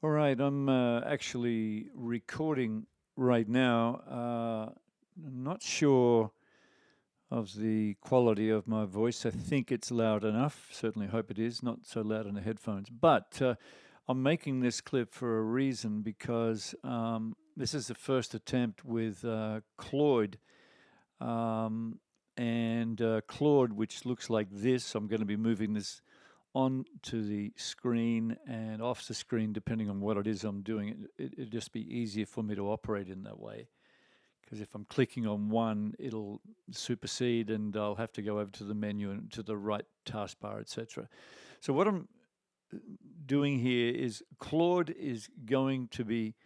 All right, I'm actually recording right now. Not sure of the quality of my voice. I think it's loud enough. Certainly hope it is. Not so loud in the headphones. But I'm making this clip for a reason because this is the first attempt with Claude. Um, and Claude, which looks like this. I'm going to be moving this onto the screen and off the screen, depending on what it is I'm doing. It'd just be easier for me to operate in that way. Because if I'm clicking on one, it'll supersede and I'll have to go over to the menu and to the right taskbar, etc. So what I'm doing here is Claude is going to be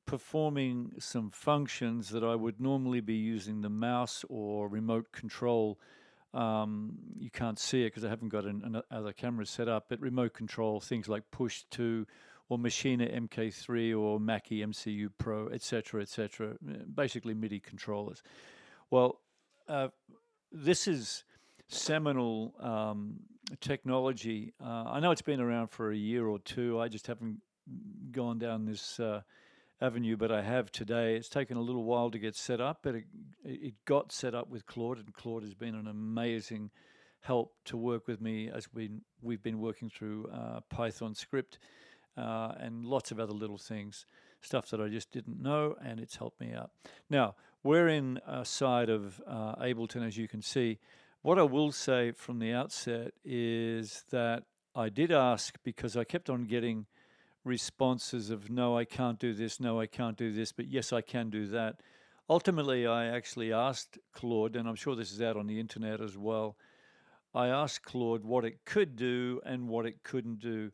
performing some functions that I would normally be using the mouse or remote control. You can't see it because I haven't got another camera set up, but remote control, things like push to or Machina MK3 or Mackie MCU Pro, etc., basically MIDI controllers. Well, this is seminal technology. I know it's been around for a year or two. I just haven't gone down this avenue, but I have today. It's taken a little while to get set up, but it got set up with Claude, and Claude has been an amazing help to work with me as we've been working through Python script and lots of other little things, stuff that I just didn't know, and it's helped me out. Now, we're in a side of Ableton, as you can see. What I will say from the outset is that I did ask, because I kept on getting responses of no, I can't do this, no, I can't do this, but yes, I can do that. Ultimately, I actually asked Claude, and I'm sure this is out on the internet as well, I asked Claude what it could do and what it couldn't do.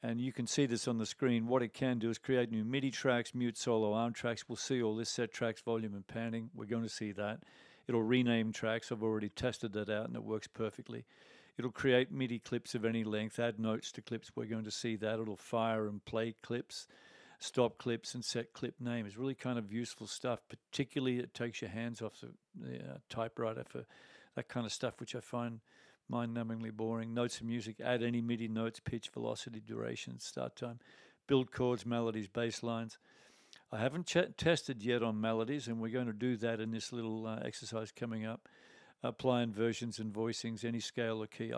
And you can see this on the screen. What it can do is create new MIDI tracks, mute solo arm tracks. We'll see all this, set tracks, volume and panning. We're going to see that. It'll rename tracks. I've already tested that out and it works perfectly. It'll create MIDI clips of any length, add notes to clips. We're going to see that. It'll fire and play clips, stop clips, and set clip name. It's really kind of useful stuff. Particularly, it takes your hands off the typewriter for that kind of stuff, which I find mind-numbingly boring. Notes of music, add any MIDI notes, pitch, velocity, duration, start time, build chords, melodies, bass lines. I haven't tested yet on melodies, and we're going to do that in this little exercise coming up. Apply inversions and voicings, any scale or key.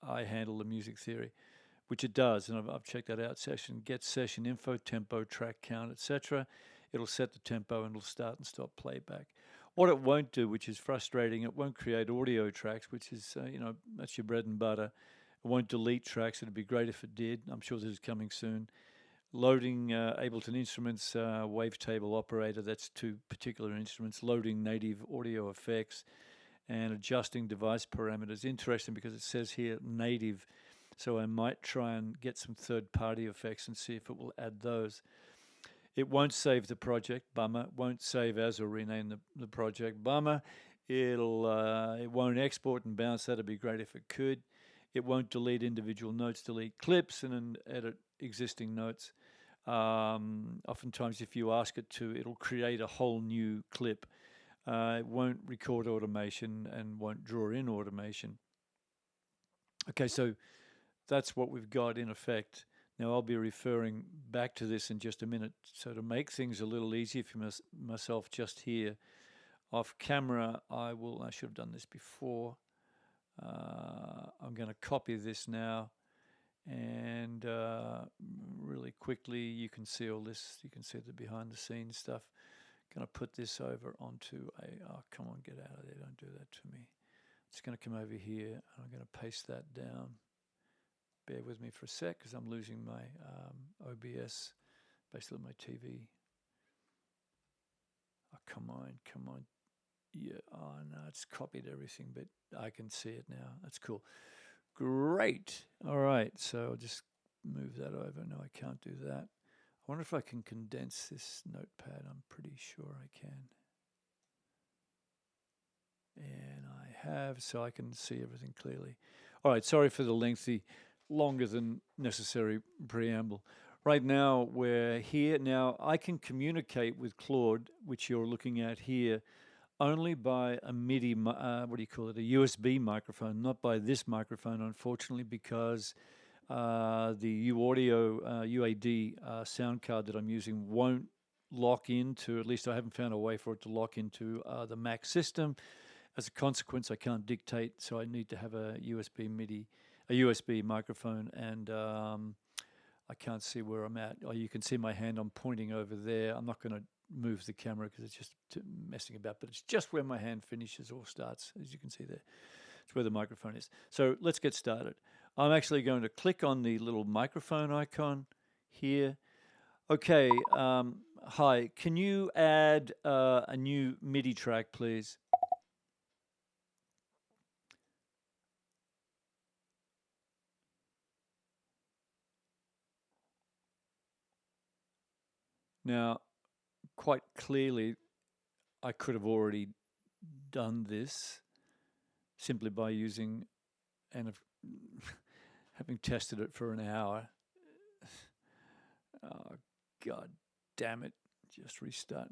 I handle the music theory, which it does, and I've checked that out. Session, get session info, tempo, track count, etc. It'll set the tempo and it'll start and stop playback. What it won't do, which is frustrating, it won't create audio tracks, which is, that's your bread and butter. It won't delete tracks. It'd be great if it did. I'm sure this is coming soon. Loading Ableton Instruments wavetable operator, that's two particular instruments. Loading native audio effects and adjusting device parameters. Interesting because it says here native, so I might try and get some third-party effects and see if it will add those. It won't save the project, bummer. Won't save as or rename the project, bummer. It won't export and bounce. That'd be great if it could. It won't delete individual notes, delete clips, and then edit existing notes. Oftentimes, if you ask it to, it'll create a whole new clip. It won't record automation and won't draw in automation. Okay, so that's what we've got in effect. Now, I'll be referring back to this in just a minute. So to make things a little easier for myself just here, off camera, I should have done this before. I'm going to copy this now. And really quickly, you can see all this. You can see the behind the scenes stuff. Going to put this over onto oh, come on, get out of there. Don't do that to me. It's going to come over here. And I'm going to paste that down. Bear with me for a sec because I'm losing my OBS, basically my TV. Oh, come on. Yeah, oh no, it's copied everything, but I can see it now. That's cool. Great. All right, so I'll just move that over. No, I can't do that. I wonder if I can condense this notepad. I'm pretty sure I can. And I have, so I can see everything clearly. All right, sorry for the lengthy, longer than necessary preamble. Right now, we're here. Now, I can communicate with Claude, which you're looking at here, only by a MIDI, a USB microphone, not by this microphone, unfortunately, because the UAudio UAD sound card that I'm using won't lock into, at least I haven't found a way for it to lock into the Mac system. As a consequence, I can't dictate, so I need to have a USB microphone, and I can't see where I'm at. Oh, you can see my hand, I'm pointing over there. I'm not going to move the camera because it's just messing about, but it's just where my hand finishes or starts, as you can see there. It's where the microphone is. So let's get started. I'm actually going to click on the little microphone icon here. Okay, hi, can you add a new MIDI track, please? Now, quite clearly, I could have already done this simply by using and having tested it for an hour. Oh, God damn it. Just restart.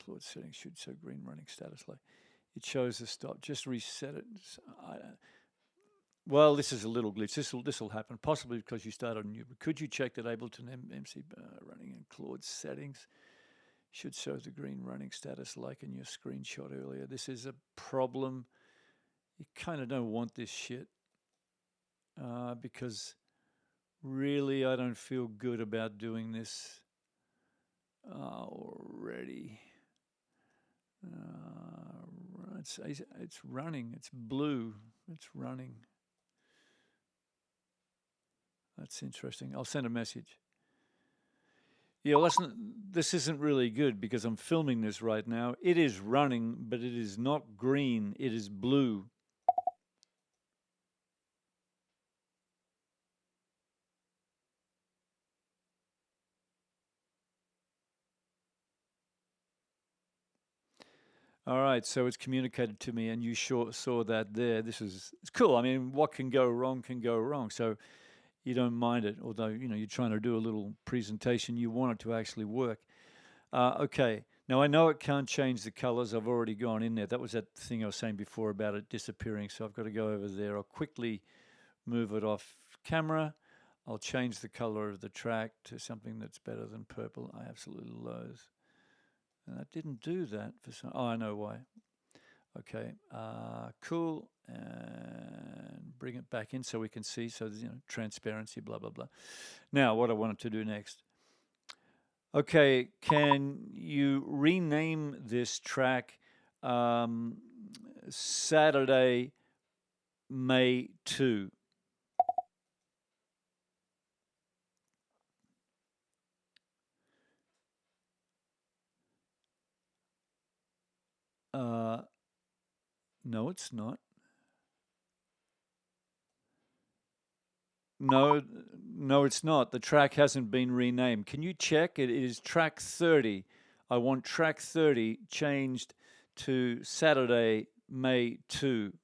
Claude settings should show green running status light. It shows the stop. Just reset it. Well, this is a little glitch. This will happen, possibly because you started new. But could you check that Ableton MC running in Claude settings should show the green running status like in your screenshot earlier? This is a problem. You kind of don't want this shit because really I don't feel good about doing this already. It's running. It's blue. It's running. That's interesting. I'll send a message. Yeah, listen, this isn't really good because I'm filming this right now. It is running, but it is not green. It is blue. All right, so it's communicated to me, and you saw that there. It's cool. I mean, what can go wrong can go wrong. So you don't mind it, although you're trying to do a little presentation. You want it to actually work. Okay. Now I know it can't change the colors. I've already gone in there. That was that thing I was saying before about it disappearing. So I've got to go over there. I'll quickly move it off camera. I'll change the color of the track to something that's better than purple. I absolutely loathe. And that didn't do that for some. Oh, I know why. Okay, cool. And bring it back in so we can see. So there's, transparency, blah, blah, blah. Now, what I wanted to do next. Okay, can you rename this track Saturday, May 2? No, it's not. No, it's not. The track hasn't been renamed. Can you check? It is track 30. I want track 30 changed to Saturday, May 2.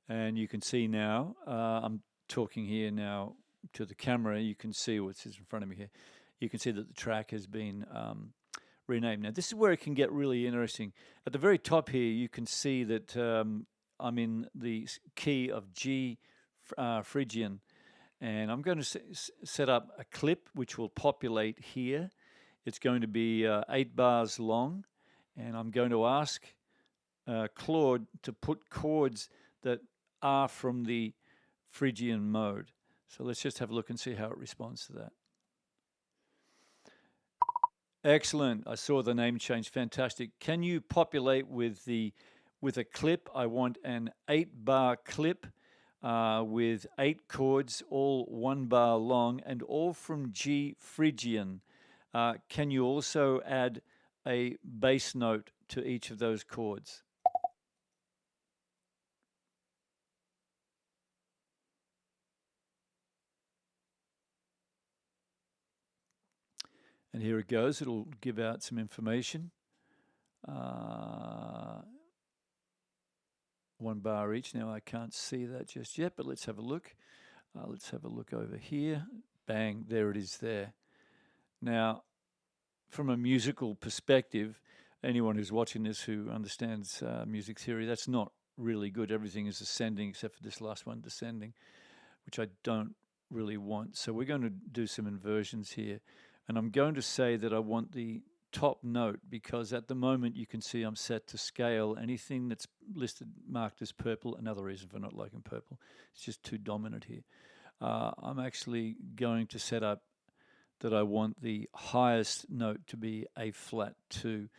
And you can see now, I'm talking here now to the camera. You can see what's in front of me here. You can see that the track has been renamed. Now, this is where it can get really interesting. At the very top here, you can see that I'm in the key of G Phrygian, and I'm going to set up a clip which will populate here. It's going to be 8 bars long, and I'm going to ask Claude to put chords that are from the Phrygian mode. So let's just have a look and see how it responds to that. Excellent. I saw the name change. Fantastic. Can you populate with a clip? I want an 8-bar clip with 8 chords, all 1 bar long, and all from G Phrygian. Can you also add a bass note to each of those chords? And here it goes. It'll give out some information. 1 bar each. Now I can't see that just yet, but let's have a look. Let's have a look over here. Bang, there it is there. Now, from a musical perspective, anyone who's watching this who understands music theory, that's not really good. Everything is ascending except for this last one, descending, which I don't really want. So we're going to do some inversions here. And I'm going to say that I want the top note, because at the moment you can see I'm set to scale. Anything that's listed marked as purple, another reason for not liking purple, it's just too dominant here. I'm actually going to set up that I want the highest note to be A flat 2.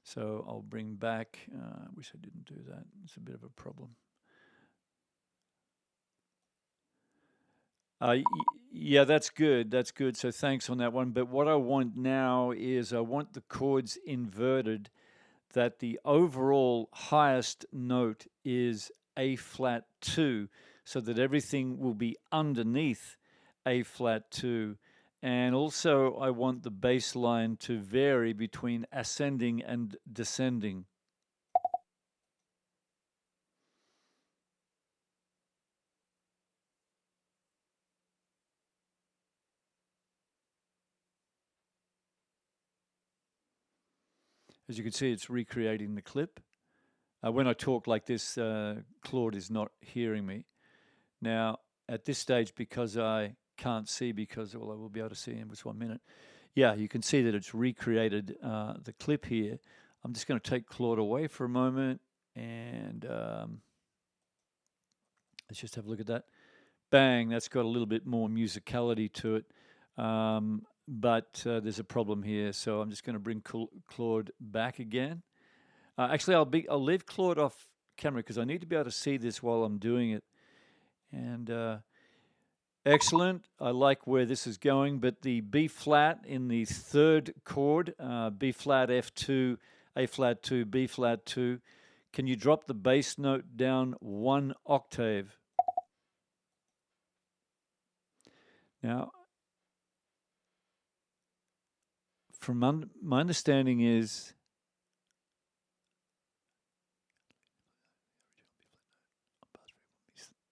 So I'll bring back, I wish I didn't do that, it's a bit of a problem. Yeah, that's good. That's good. So thanks on that one. But what I want now is I want the chords inverted, that the overall highest note is A flat 2, so that everything will be underneath A flat 2. And also I want the bass line to vary between ascending and descending. As you can see, it's recreating the clip. When I talk like this, Claude is not hearing me. Now, at this stage, because I can't see, well, I will be able to see in just 1 minute. Yeah, you can see that it's recreated the clip here. I'm just going to take Claude away for a moment, and let's just have a look at that. Bang, that's got a little bit more musicality to it. But there's a problem here, so I'm just going to bring Claude back again. Actually, I'll leave Claude off camera because I need to be able to see this while I'm doing it. And excellent. I like where this is going, but the B flat in the third chord, B flat F2, A flat 2, B flat 2, can you drop the bass note down 1 octave? Now, from my understanding is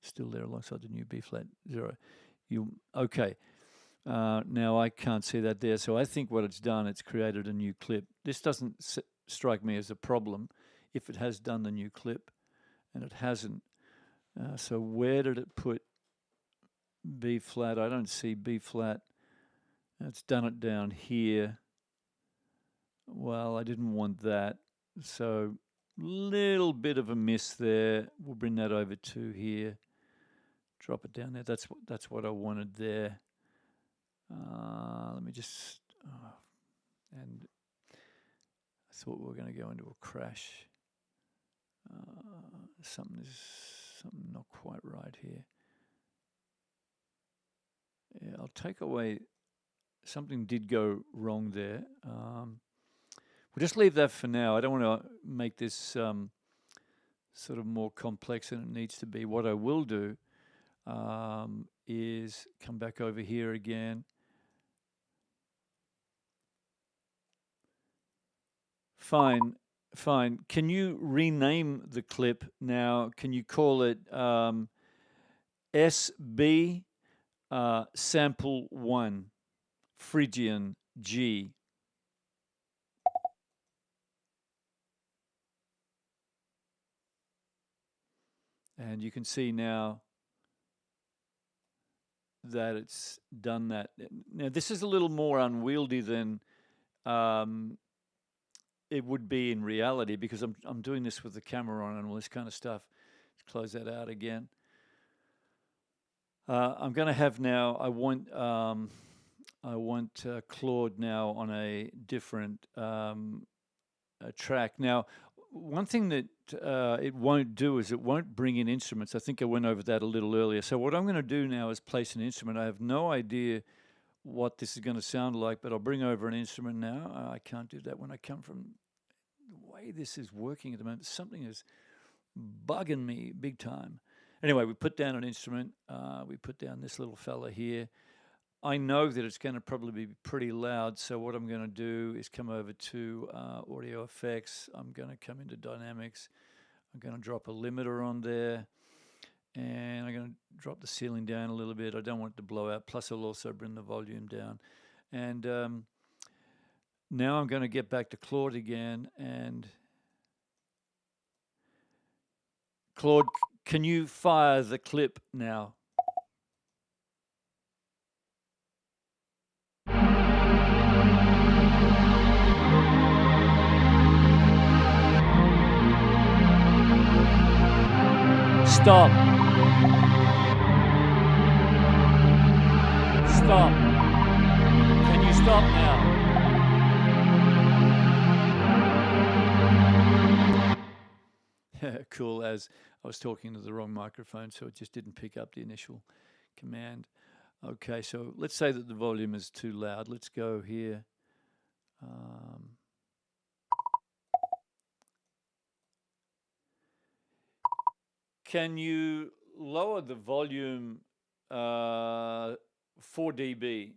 still there alongside the new B flat 0. Okay. Now I can't see that there, so I think what it's done, it's created a new clip. This doesn't strike me as a problem if it has done the new clip, and it hasn't. So where did it put B flat? I don't see B flat. It's done it down here. Well, I didn't want that, so little bit of a miss there. We'll bring that over to here. Drop it down there. That's what I wanted there. Let me just, and I thought we were going to go into a crash. Something not quite right here. Yeah, I'll take away, something did go wrong there. We'll just leave that for now. I don't want to make this sort of more complex than it needs to be. What I will do is come back over here again. Fine. Can you rename the clip now? Can you call it SB sample 1, Phrygian G? And you can see now that it's done that. Now, this is a little more unwieldy than it would be in reality, because I'm doing this with the camera on and all this kind of stuff. Let's close that out again. I'm going to have now, I want Claude now on a different track. Now, one thing that it won't do is it won't bring in instruments. I think I went over that a little earlier. So what I'm going to do now is place an instrument. I have no idea what this is going to sound like, but I'll bring over an instrument now. I can't do that when I come from the way this is working at the moment. Something is bugging me big time. Anyway, we put down an instrument. We put down this little fella here. I know that it's going to probably be pretty loud, so what I'm going to do is come over to audio effects. I'm going to come into dynamics. I'm going to drop a limiter on there, and I'm going to drop the ceiling down a little bit. I don't want it to blow out, plus I'll also bring the volume down. And Now I'm going to get back to Claude again, and Claude, can you fire the clip now? Stop. Stop. Can you stop now? Cool, as I was talking to the wrong microphone, so it just didn't pick up the initial command. Okay, so let's say that the volume is too loud. Let's go here. Can you lower the volume 4 dB?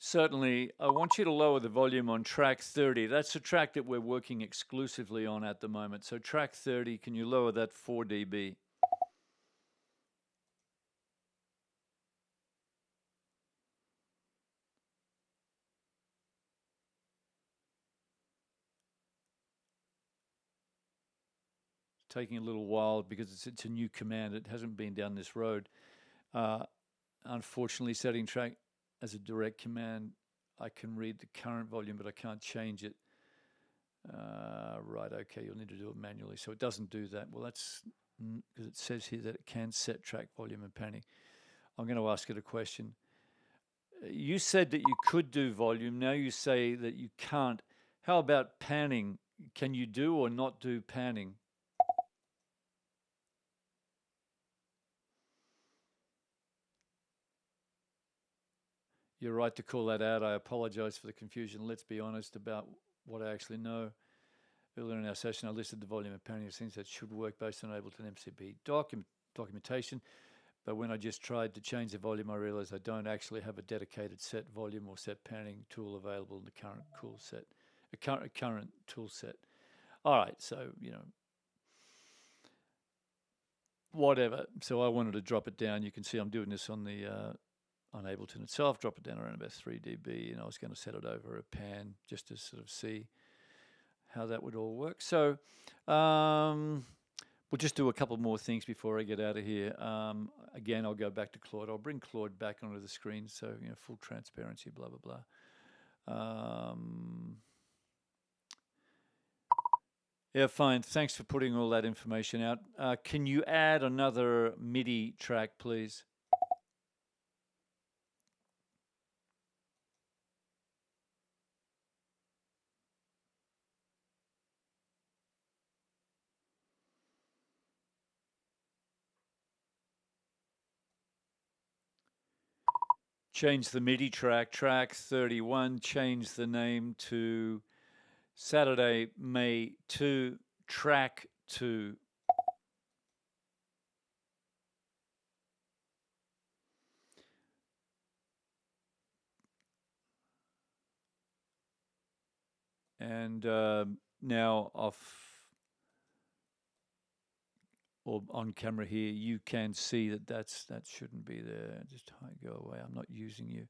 Certainly. I want you to lower the volume on track 30. That's the track that we're working exclusively on at the moment. So track 30, can you lower that 4 dB? It's taking a little while because it's a new command. It hasn't been down this road. Unfortunately, setting track as a direct command, I can read the current volume, but I can't change it. Right, okay, you'll need to do it manually. So it doesn't do that. Well, that's because it says here that it can set track volume and panning. I'm going to ask it a question. You said that you could do volume. Now you say that you can't. How about panning? Can you do or not do panning? You're right to call that out. I apologize for the confusion. Let's be honest about what I actually know. Earlier in our session, I listed the volume and panning of things that should work based on Ableton MCP documentation. But when I just tried to change the volume, I realized I don't actually have a dedicated set volume or set panning tool available in the current current tool set. All right, so, whatever. So I wanted to drop it down. You can see I'm doing this on the on Ableton itself, drop it down around about 3 dB, and I was going to set it over a pan just to sort of see how that would all work. So we'll just do a couple more things before I get out of here. Again, I'll go back to Claude. I'll bring Claude back onto the screen, so full transparency, blah, blah, blah. Yeah, fine. Thanks for putting all that information out. Can you add another MIDI track, please? Change the MIDI track, track 31, change the name to Saturday, May 2, track 2. And now on camera here, you can see that shouldn't be there. Just go away. I'm not using you.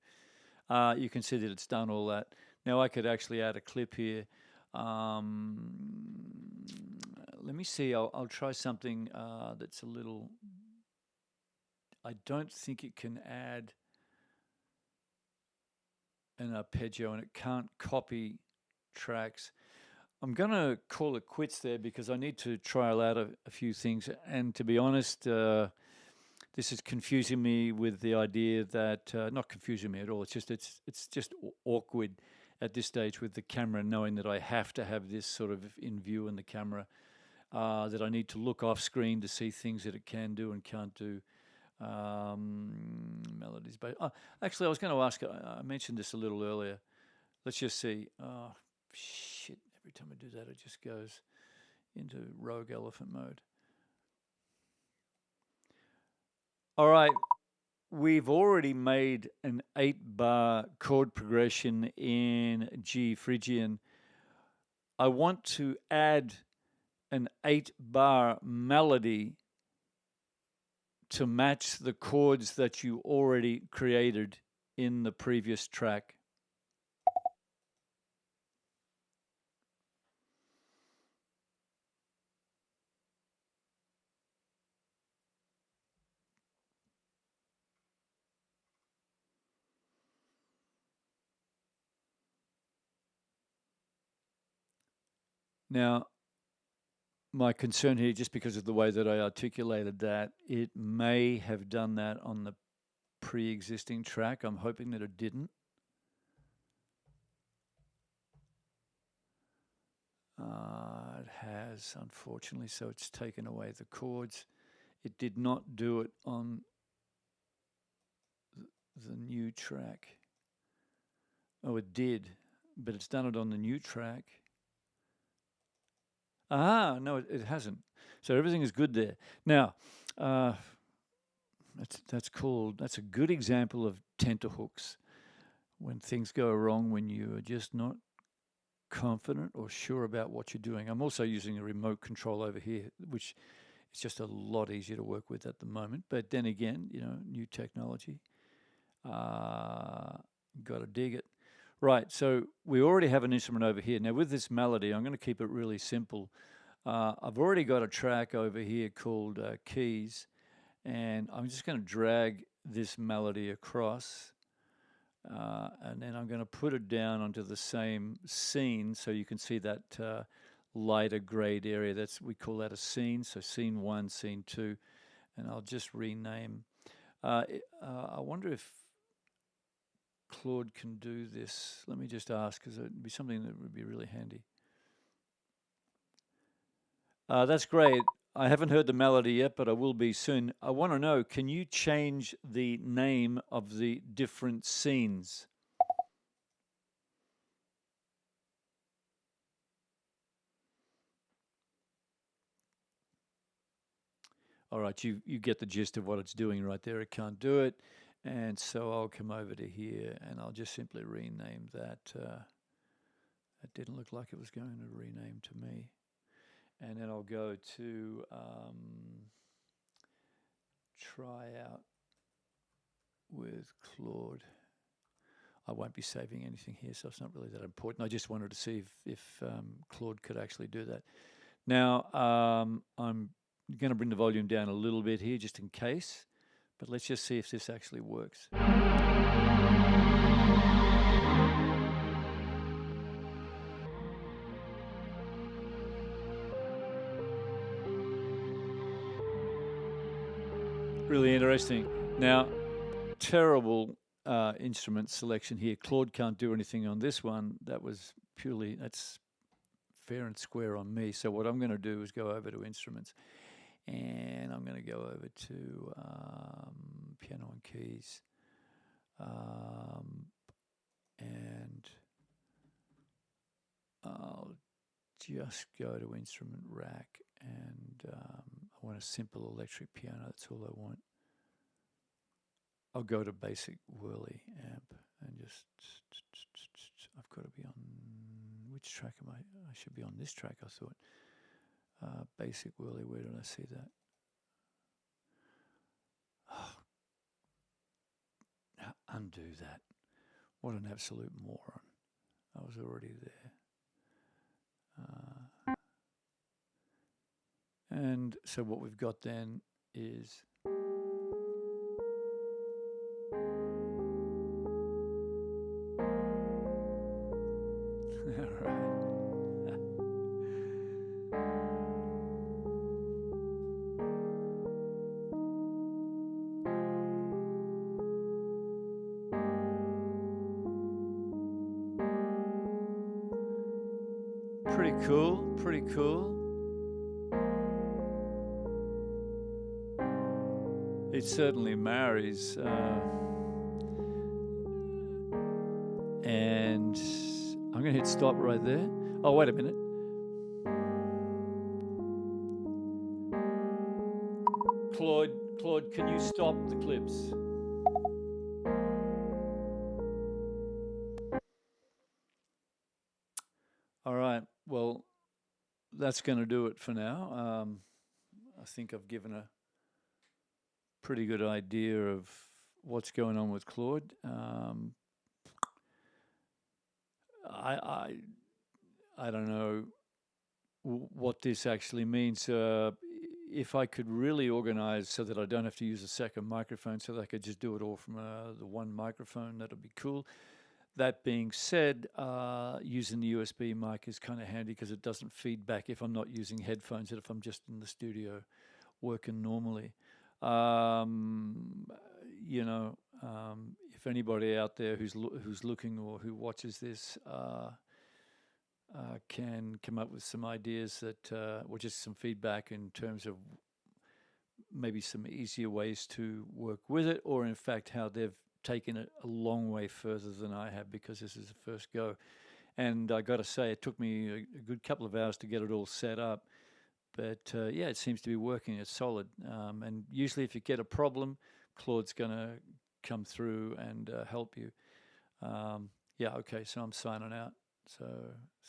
You can see that it's done all that. Now I could actually add a clip here. Let me see. I'll try something that's a little. I don't think it can add an arpeggio, and it can't copy tracks. I'm going to call it quits there because I need to trial out a few things. And to be honest, this is confusing me with the idea that, not confusing me at all, it's just awkward at this stage with the camera, knowing that I have to have this sort of in view in the camera, that I need to look off screen to see things that it can do and can't do. Melodies. But actually, I was going to ask, I mentioned this a little earlier. Let's just see. Oh, shit. Every time I do that, it just goes into rogue elephant mode. All right. We've already made an 8-bar chord progression in G Phrygian. I want to add an 8-bar melody to match the chords that you already created in the previous track. Now, my concern here, just because of the way that I articulated that, it may have done that on the pre-existing track. I'm hoping that it didn't. It has, unfortunately, so it's taken away the chords. It did not do it on the new track. Oh, it did, but it's done it on the new track. No, it hasn't. So everything is good there. Now, that's a good example of tenterhooks. When things go wrong, when you are just not confident or sure about what you're doing. I'm also using a remote control over here, which is just a lot easier to work with at the moment. But then again, new technology. Got to dig it. Right, so we already have an instrument over here. Now with this melody, I'm going to keep it really simple. I've already got a track over here called keys, and I'm just going to drag this melody across, and then I'm going to put it down onto the same scene, so you can see that lighter grayed area. We call that a scene, so scene 1, scene 2, and I'll just rename. I wonder if Claude can do this. Let me just ask, because it would be something that would be really handy. That's great. I haven't heard the melody yet, but I will be soon. I want to know, can you change the name of the different scenes? All right, you get the gist of what it's doing right there. It can't do it. And so I'll come over to here and I'll just simply rename that. It didn't look like it was going to rename to me. And then I'll go to try out with Claude. I won't be saving anything here, so it's not really that important. I just wanted to see if Claude could actually do that. Now, I'm going to bring the volume down a little bit here just in case, but let's just see if this actually works. Really interesting. Now, terrible instrument selection here. Claude can't do anything on this one. That's fair and square on me. So what I'm going to do is go over to instruments, and I'm going to go over to piano and keys, and I'll just go to instrument rack, and I want a simple electric piano. That's all I want. I'll go to basic whirly amp and just, I've got to be on, which track am I? I should be on this track, I thought. Basic whirly, where did I see that? Oh, undo that. What an absolute moron. I was already there. And so what we've got then is pretty cool, pretty cool. It certainly marries. And I'm going to hit stop right there. Oh, wait a minute. Claude, can you stop the clips? All right. Well, that's going to do it for now. I think I've given a pretty good idea of what's going on with Claude. I, I I don't know what this actually means. If I could really organize so that I don't have to use a second microphone, so that I could just do it all from the one microphone, that would be cool. That being said, using the USB mic is kind of handy because it doesn't feed back if I'm not using headphones, and if I'm just in the studio working normally. Um, you know, if anybody out there who's looking or who watches this can come up with some ideas that, or just some feedback in terms of maybe some easier ways to work with it, or in fact how they've taken it a long way further than I have, because this is the first go. And I got to say, it took me a good couple of hours to get it all set up. But yeah, it seems to be working. It's solid. And usually, if you get a problem, Claude's going to come through and help you. Yeah, okay, so I'm signing out. So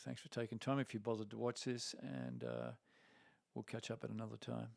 thanks for taking time if you bothered to watch this, and we'll catch up at another time.